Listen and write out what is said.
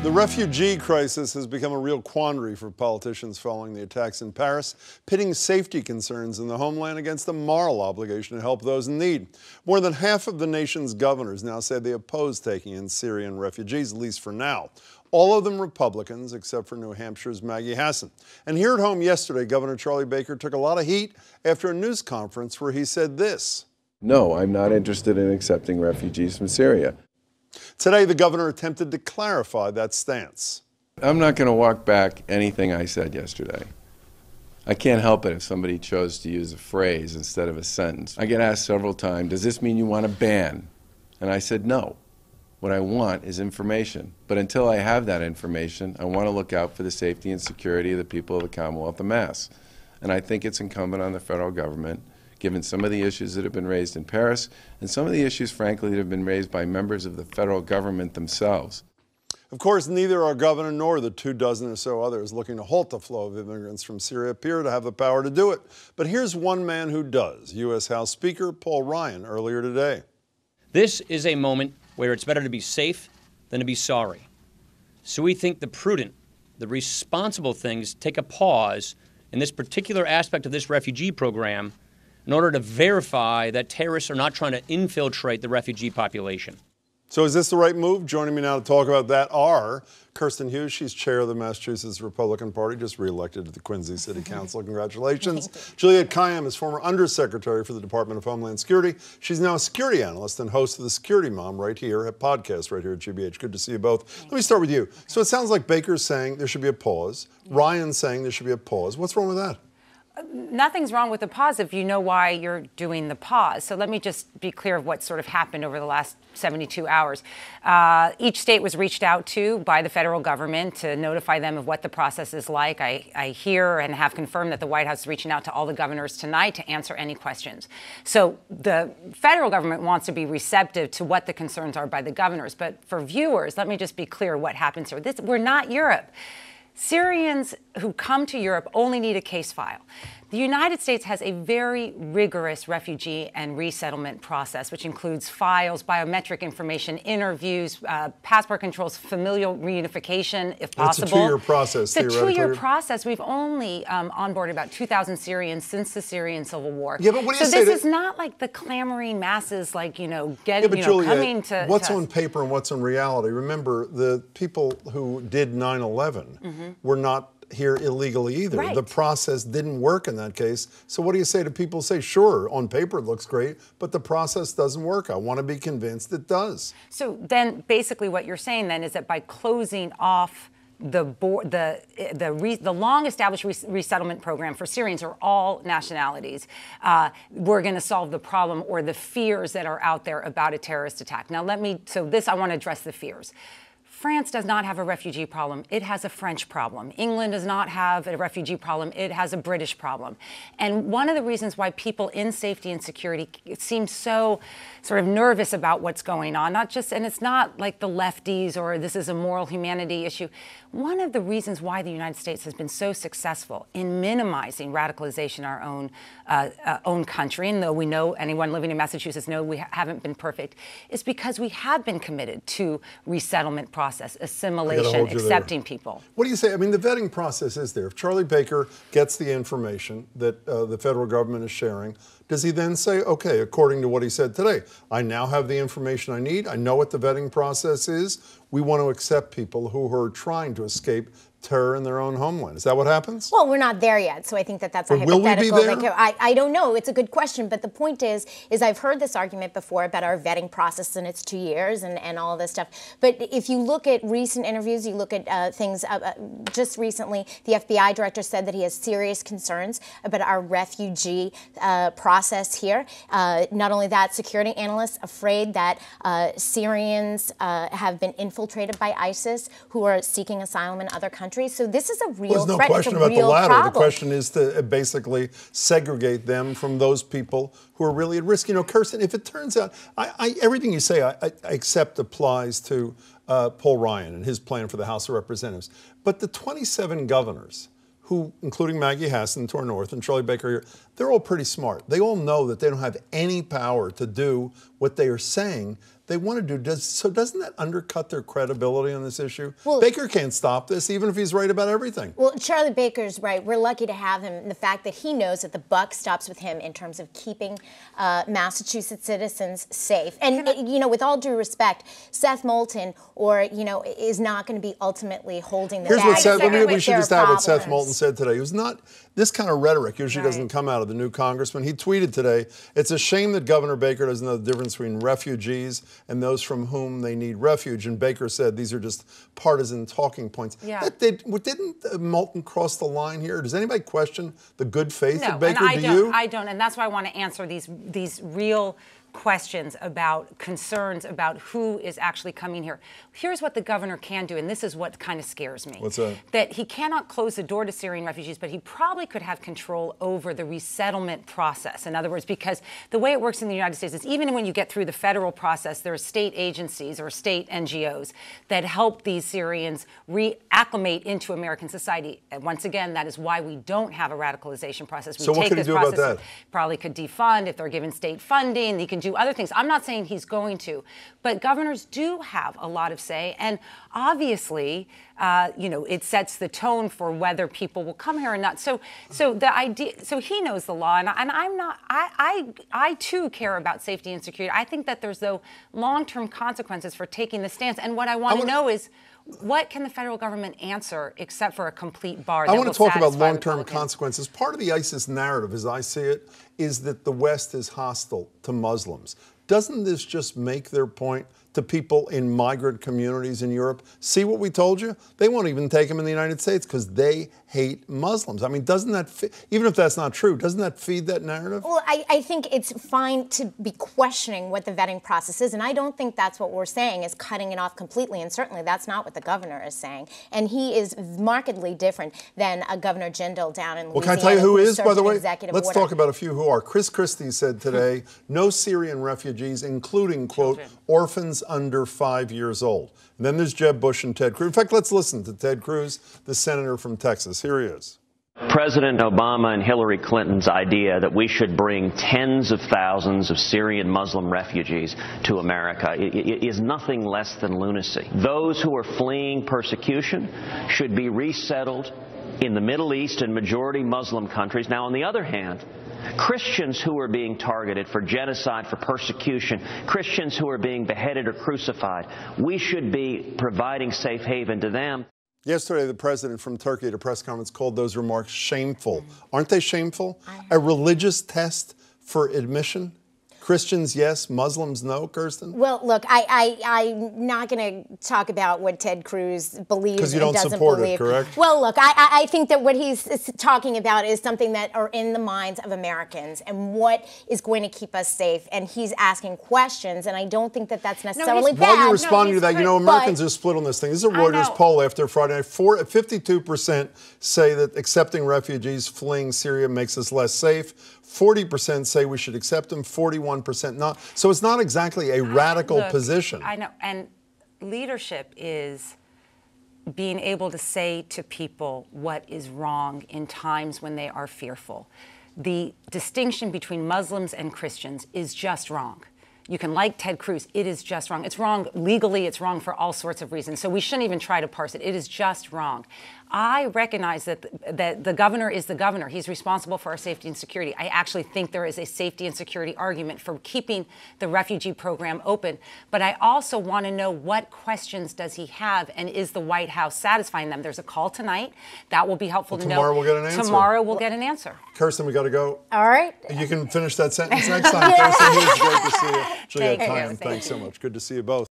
The refugee crisis has become a real quandary for politicians following the attacks in Paris, pitting safety concerns in the homeland against a moral obligation to help those in need. More than half of the nation's governors now say they oppose taking in Syrian refugees, at least for now. All of them Republicans, except for New Hampshire's Maggie Hassan. And here at home yesterday, Governor Charlie Baker took a lot of heat after a news conference where he said this. No, I'm not interested in accepting refugees from Syria. Today, the governor attempted to clarify that stance. I'm not going to walk back anything I said yesterday. I can't help it if somebody chose to use a phrase instead of a sentence. I get asked several times, does this mean you want a ban? And I said, no. What I want is information. But until I have that information, I want to look out for the safety and security of the people of the Commonwealth en masse. And I think it's incumbent on the federal government, given some of the issues that have been raised in Paris and some of the issues, frankly, that have been raised by members of the federal government themselves. Of course, neither our governor nor the 24 or so others looking to halt the flow of immigrants from Syria appear to have the power to do it. But here's one man who does, U.S. House Speaker Paul Ryan earlier today. This is a moment where it's better to be safe than to be sorry. So we think the prudent, the responsible things take a pause in this particular aspect of this refugee program in order to verify that terrorists are not trying to infiltrate the refugee population. So is this the right move? Joining me now to talk about that are Kirsten Hughes. She's chair of the Massachusetts Republican Party, just reelected to the Quincy City Council. Congratulations. Juliette Kayyem is former undersecretary for the Department of Homeland Security. She's now a security analyst and host of the Security Mom right here at podcast right here at GBH. Good to see you both. Let me start with you. So it sounds like Baker's saying there should be a pause. Ryan's saying there should be a pause. What's wrong with that? Nothing's wrong with the pause if you know why you're doing the pause. So let me just be clear of what sort of happened over the last 72 hours. Each state was reached out to by the federal government to notify them of what the process is like. I hear and have confirmed that the White House is reaching out to all the governors tonight to answer any questions. So the federal government wants to be receptive to what the concerns are by the governors. But for viewers, let me just be clear what happens here. We're not Europe. Syrians who come to Europe only need a case file. The United States has a very rigorous refugee and resettlement process, which includes files, biometric information, interviews, passport controls, familial reunification, if possible. It's a two-year process, theoretically. It's a two-year process. We've only onboarded about 2,000 Syrians since the Syrian civil war. Yeah, but what do you so say this is not like the clamoring masses, like, Juliette, coming to what's to on paper and what's in reality? Remember, the people who did 9/11 were not here illegally either. Right. The process didn't work in that case. So what do you say to people who say, sure, on paper it looks great, but the process doesn't work? I want to be convinced it does. So then basically what you're saying then is that by closing off the long-established resettlement program for Syrians or all nationalities, we're going to solve the problem or the fears that are out there about a terrorist attack. Now I want to address the fears. France does not have a refugee problem. It has a French problem. England does not have a refugee problem. It has a British problem. And one of the reasons why people in safety and security seem so sort of nervous about what's going on, and it's not like the lefties or this is a moral humanity issue. One of the reasons why the United States has been so successful in minimizing radicalization in our own country, and though we know anyone living in Massachusetts know we haven't been perfect, is because we have been committed to resettlement process, assimilation, accepting people. What do you say? I mean, the vetting process is there. If Charlie Baker gets the information that the federal government is sharing, does he then say, okay, according to what he said today, I now have the information I need, I know what the vetting process is, we want to accept people who are trying to escape terror in their own homeland. Is that what happens? Well, we're not there yet, so I think that's a hypothetical. Will we be there? I don't know. It's a good question, but the point is I've heard this argument before about our vetting process, and it's 2 years and all this stuff. But if you look at recent interviews, you look at things just recently, the FBI director said that he has serious concerns about our refugee process here. Not only that, security analysts afraid that Syrians have been infiltrated by ISIS who are seeking asylum in other countries. So this is a real threat. There's no threat. question it's a about the real latter. problem. The question is to basically segregate them from those people who are really at risk. Kirsten, if it turns out, everything you say I accept applies to Paul Ryan and his plan for the House of Representatives. But the 27 governors who, including Maggie Hassan to our north and Charlie Baker here, they're all pretty smart. They all know that they don't have any power to do what they are saying. they want to do. So doesn't that undercut their credibility on this issue? Well, Baker can't stop this, even if he's right about everything. Well, Charlie Baker's right. We're lucky to have him. The fact that he knows that the buck stops with him in terms of keeping Massachusetts citizens safe. And, you know, with all due respect, Seth Moulton, is not going to be ultimately holding the bag. Here's what Seth, we should just add what Seth problems. Moulton said today. It was not, this kind of rhetoric usually doesn't come out of the new congressman. He tweeted today, "It's a shame that Governor Baker doesn't know the difference between refugees and those from whom they need refuge." And Baker said these are just partisan talking points. Yeah. Didn't Moulton cross the line here? Does anybody question the good faith of Baker? No, and I don't, and that's why I want to answer these real questions about concerns about who is actually coming here. Here's what the governor can do, and this is what kind of scares me. What's that? That he cannot close the door to Syrian refugees, but he probably could have control over the resettlement process. In other words, because the way it works in the United States is even when you get through the federal process, there are state agencies or state NGOs that help these Syrians reacclimate into American society. And once again, that is why we don't have a radicalization process. So what can he do about that? Probably could defund if they're given state funding. He can do other things. I'm not saying he's going to, but governors do have a lot of say, and obviously, it sets the tone for whether people will come here or not. So the idea, so he knows the law, and I'm not. I too care about safety and security. I think that there's though long-term consequences for taking the stance, and what I want to know is, what can the federal government answer except for a complete bar? I want to talk about long-term consequences. Part of the ISIS narrative, as I see it, is that the West is hostile to Muslims. Doesn't this just make their point to people in migrant communities in Europe? See what we told you? They won't even take them in the United States because they hate Muslims. I mean, doesn't that, even if that's not true, doesn't that feed that narrative? Well, I think it's fine to be questioning what the vetting process is, and I don't think that's what we're saying is cutting it off completely, and certainly that's not what the governor is saying. And he is markedly different than Governor Jindal down in Louisiana. Well, can I tell you who is, by the way? Let's talk about a few who are. Chris Christie said today, no Syrian refugees, including, quote, orphans under 5 years old. And then there's Jeb Bush and Ted Cruz. In fact, let's listen to Ted Cruz, the senator from Texas. Here he is. President Obama and Hillary Clinton's idea that we should bring tens of thousands of Syrian Muslim refugees to America is nothing less than lunacy. Those who are fleeing persecution should be resettled in the Middle East and majority Muslim countries. Now, on the other hand, Christians who are being targeted for genocide, for persecution, Christians who are being beheaded or crucified, we should be providing safe haven to them. Yesterday, the president from Turkey at a press conference called those remarks shameful. Aren't they shameful? A religious test for admission? Christians, yes. Muslims, no, Kirsten? Well, look, I'm not going to talk about what Ted Cruz believes because you and don't doesn't support believe. It, correct? Well, look, I think that what he's talking about is something that are in the minds of Americans and what is going to keep us safe. And he's asking questions, and I don't think that that's necessarily bad. While you're responding to that, Americans are split on this thing. This is a Reuters poll after Friday night. 52% say that accepting refugees fleeing Syria makes us less safe. 40% say we should accept them, 41% not. So it's not exactly a radical position. I know, and leadership is being able to say to people what is wrong in times when they are fearful. The distinction between Muslims and Christians is just wrong. You can like Ted Cruz, it is just wrong. It's wrong legally, it's wrong for all sorts of reasons. So we shouldn't even try to parse it. It is just wrong. I recognize that the governor is the governor. He's responsible for our safety and security. I actually think there is a safety and security argument for keeping the refugee program open. But I also want to know what questions does he have, and is the White House satisfying them? There's a call tonight. That will be helpful to know. Tomorrow we'll get an answer. Tomorrow we'll get an answer. Kirsten, we got to go. All right. You can finish that sentence next time. Kirsten, it's great to see you. Thanks so much. Good to see you both.